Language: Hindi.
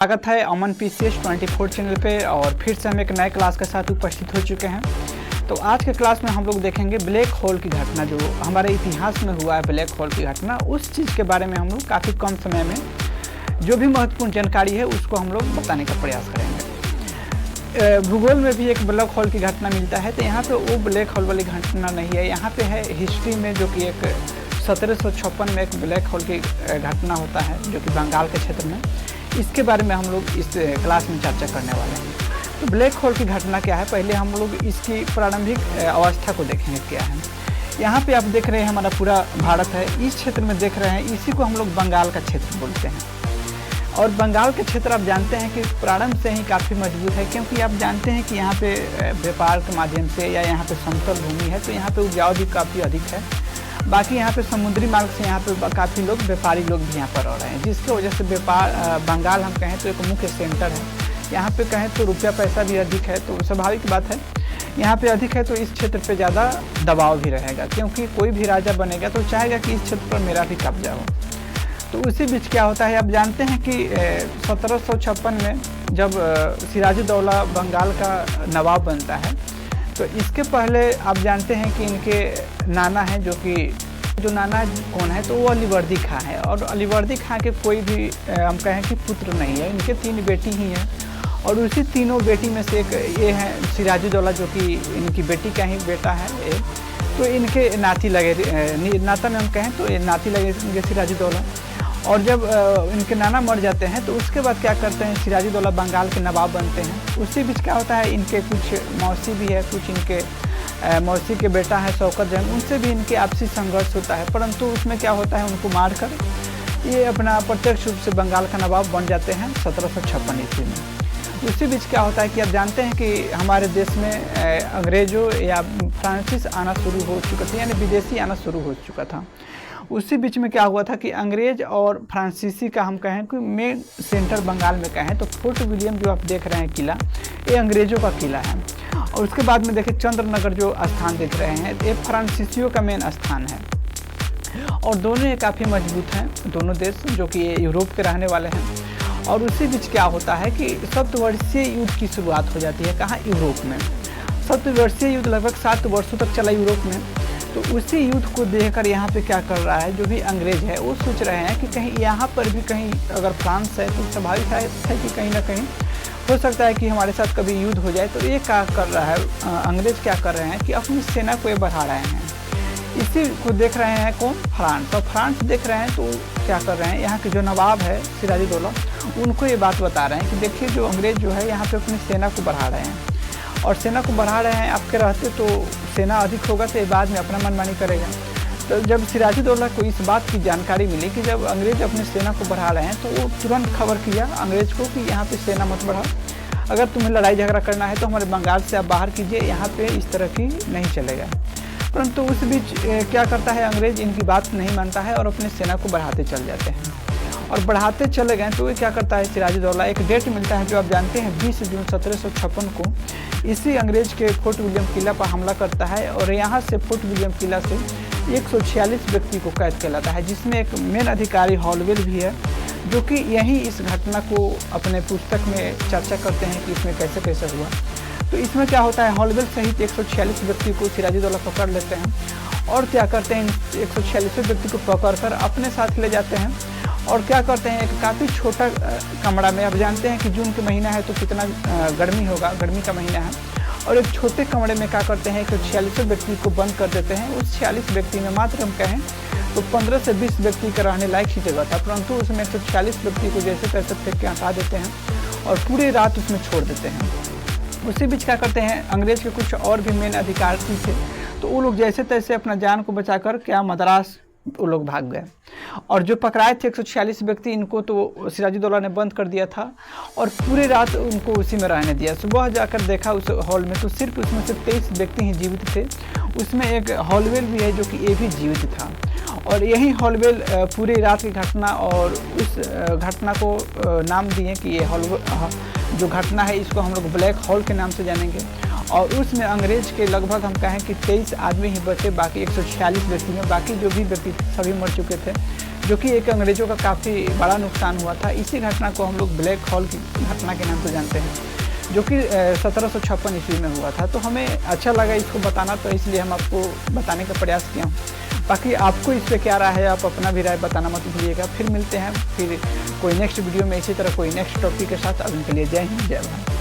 स्वागत है अमन पीसीएस 24 चैनल पे। और फिर से हम एक नए क्लास के साथ उपस्थित हो चुके हैं। तो आज के क्लास में हम लोग देखेंगे ब्लैक होल की घटना, जो हमारे इतिहास में हुआ है ब्लैक होल की घटना। उस चीज़ के बारे में हम लोग काफ़ी कम समय में जो भी महत्वपूर्ण जानकारी है उसको हम लोग बताने का प्रयास करेंगे। भूगोल में भी एक ब्लैक होल की घटना मिलता है, तो यहाँ पे वो ब्लैक होल वाली घटना नहीं है। यहाँ पे है हिस्ट्री में, जो कि एक 1756 में एक ब्लैक होल की घटना होता है, जो कि बंगाल के क्षेत्र में। इसके बारे में हम लोग इस क्लास में चर्चा करने वाले हैं। तो ब्लैक होल की घटना क्या है, पहले हम लोग इसकी प्रारंभिक अवस्था को देखेंगे क्या है। यहाँ पे आप देख रहे हैं हमारा पूरा भारत है, इस क्षेत्र में देख रहे हैं, इसी को हम लोग बंगाल का क्षेत्र बोलते हैं। और बंगाल के क्षेत्र आप जानते हैं कि प्रारंभ से ही काफ़ी मजबूत है, क्योंकि आप जानते हैं कि यहाँ पे व्यापार के माध्यम से या यहाँ पे समतल भूमि है, तो यहाँ पे उपजाऊ भी काफ़ी अधिक है। बाकी यहाँ पे समुद्री मार्ग से यहाँ पे काफ़ी लोग व्यापारी लोग भी यहाँ पर रह रहे हैं, जिसकी वजह से व्यापार बंगाल हम कहें तो एक मुख्य सेंटर है। यहाँ पे कहें तो रुपया पैसा भी अधिक है, तो स्वाभाविक बात है यहाँ पे अधिक है, तो इस क्षेत्र पे ज़्यादा दबाव भी रहेगा, क्योंकि कोई भी राजा बनेगा तो चाहेगा कि इस क्षेत्र पर मेरा भी कब्जा हो। तो उसी बीच क्या होता है, आप जानते हैं कि 1756 में जब सिराजुद्दौला बंगाल का नवाब बनता है, तो इसके पहले आप जानते हैं कि इनके नाना हैं, जो नाना कौन है, तो वो अलीवर्दी खां है। और अलीवर्दी खां के कोई भी हम कहें कि पुत्र नहीं है, इनके 3 बेटी ही हैं। और उसी तीनों बेटी में से एक ये है सिराजुद्दौला, जो कि इनकी बेटी का ही बेटा है। तो इनके नाती लगे, नाता में हम कहें तो ये नाती लगे सिराजुद्दौला। और जब इनके नाना मर जाते हैं, तो उसके बाद क्या करते हैं, सिराजुद्दौला बंगाल के नवाब बनते हैं। उसी बीच क्या होता है, इनके कुछ मौसी भी है, कुछ इनके मौसी के बेटा है शौकत जंग, उनसे भी इनके आपसी संघर्ष होता है। परंतु उसमें क्या होता है, उनको मारकर ये अपना प्रत्यक्ष रूप से बंगाल का नवाब बन जाते हैं 1756 ईस्वी में। उसी बीच क्या होता है कि आप जानते हैं कि हमारे देश में अंग्रेज़ों या फ्रांसीस आना शुरू हो चुका था, यानी विदेशी आना शुरू हो चुका था। उसी बीच में क्या हुआ था कि अंग्रेज़ और फ्रांसीसी का हम कहें कि मेन सेंटर बंगाल में कहें तो फोर्ट विलियम जो आप देख रहे हैं किला, ये अंग्रेज़ों का किला है। और उसके बाद में देखिए चंद्रनगर जो स्थान देख रहे हैं, ये फ्रांसीसियों का मेन स्थान है। और दोनों ये काफ़ी मजबूत हैं, दोनों देश, जो कि ये यूरोप के रहने वाले हैं। और उसी बीच क्या होता है कि 7 वर्षीय युद्ध की शुरुआत हो जाती है, कहाँ, यूरोप में। 7 वर्षीय युद्ध लगभग 7 वर्षों तक चला यूरोप में। तो उसी युद्ध को देखकर यहाँ पे क्या कर रहा है, जो भी अंग्रेज है वो सोच रहे हैं कि कहीं यहाँ पर भी कहीं अगर फ्रांस है तो स्वाभाविक है कि कहीं ना कहीं हो सकता है कि हमारे साथ कभी युद्ध हो जाए। तो ये क्या कर रहा है, अंग्रेज क्या कर रहे हैं कि अपनी सेना को ये बढ़ा रहे हैं। इसी को देख रहे हैं कौन, फ्रांस। और फ्रांस देख रहे हैं तो क्या कर रहे हैं, यहाँ के जो नवाब है सिराजुद्दौला, उनको ये बात बता रहे हैं कि देखिए जो अंग्रेज जो है यहाँ पे अपनी सेना को बढ़ा रहे हैं, और सेना को बढ़ा रहे हैं, आपके रहते तो सेना अधिक होगा तो ये बाद में अपना मनमानी करेगा। तो जब सिराजुद्दौला को इस बात की जानकारी मिली कि जब अंग्रेज अपनी सेना को बढ़ा रहे हैं, तो वो तुरंत खबर किया अंग्रेज को कि यहाँ पे सेना मत बढ़ाओ, अगर तुम्हें लड़ाई झगड़ा करना है तो हमारे बंगाल से आप बाहर कीजिए, यहाँ पे इस तरह की नहीं चलेगा। परंतु उस बीच क्या करता है, अंग्रेज इनकी बात नहीं मानता है और अपनी सेना को बढ़ाते चल जाते हैं। और बढ़ाते चले गए तो ये क्या करता है, सिराजुद्दौला एक डेट मिलता है जो आप जानते हैं 20 जून 1756 को इसी अंग्रेज के फोर्ट विलियम किला पर हमला करता है। और यहाँ से फोर्ट विलियम किला से 146 व्यक्ति को कैद किया जाता है, जिसमें एक मेन अधिकारी हॉलवेल भी है, जो कि यही इस घटना को अपने पुस्तक में चर्चा करते हैं कि इसमें कैसे कैसे हुआ। तो इसमें क्या होता है, हॉलवेल सहित 146 व्यक्ति को सिराजुद्दौला पकड़ लेते हैं और क्या करते हैं, 146 व्यक्ति को पकड़कर अपने साथ ले जाते हैं। और क्या करते हैं, एक काफ़ी छोटा कमरा में, आप जानते हैं कि जून का महीना है तो कितना गर्मी होगा, गर्मी का महीना है, और एक छोटे कमरे में क्या करते हैं, 146 व्यक्ति को बंद कर देते हैं। उस 46 व्यक्ति में मात्र हम कहें तो 15 से 20 व्यक्ति का रहने लायक ही जगह था, परंतु उसमें 146 व्यक्ति को जैसे तैसे फेंक के हटा देते हैं और पूरी रात उसमें छोड़ देते हैं। उसी बीच क्या करते हैं, अंग्रेज के कुछ और भी मेन अधिकारी थे, तो वो लोग जैसे तैसे अपना जान को बचाकर क्या मद्रास वो लोग भाग गए। और जो पकड़ाए थे 146 व्यक्ति, इनको तो सिराजुद्दौला ने बंद कर दिया था और पूरी रात उनको उसी में रहने दिया। सुबह जाकर देखा उस हॉल में तो सिर्फ उसमें से 23 व्यक्ति ही जीवित थे। उसमें एक हॉलवेल भी है जो कि ये भी जीवित था। और यही हॉलवेल पूरी रात की घटना और उस घटना को नाम दिए कि ये जो घटना है इसको हम लोग ब्लैक होल के नाम से जानेंगे। और उसमें अंग्रेज के लगभग हम कहें कि 23 आदमी ही बचे, बाकी 146 व्यक्ति में, बाकी जो भी व्यक्ति सभी मर चुके थे। जो कि एक अंग्रेज़ों का काफ़ी बड़ा नुकसान हुआ था। इसी घटना को हम लोग ब्लैक होल की घटना के नाम से जानते हैं, जो कि 1756 ईस्वी में हुआ था। तो हमें अच्छा लगा इसको बताना, तो इसलिए हम आपको बताने का प्रयास किया हूँ। बाकी आपको इस पे क्या राय है, आप अपना भी राय बताना मत भूलिएगा। फिर मिलते हैं फिर कोई नेक्स्ट वीडियो में इसी तरह कोई नेक्स्ट टॉपिक के साथ। अब इनके लिए जय हिंद, जय भारत।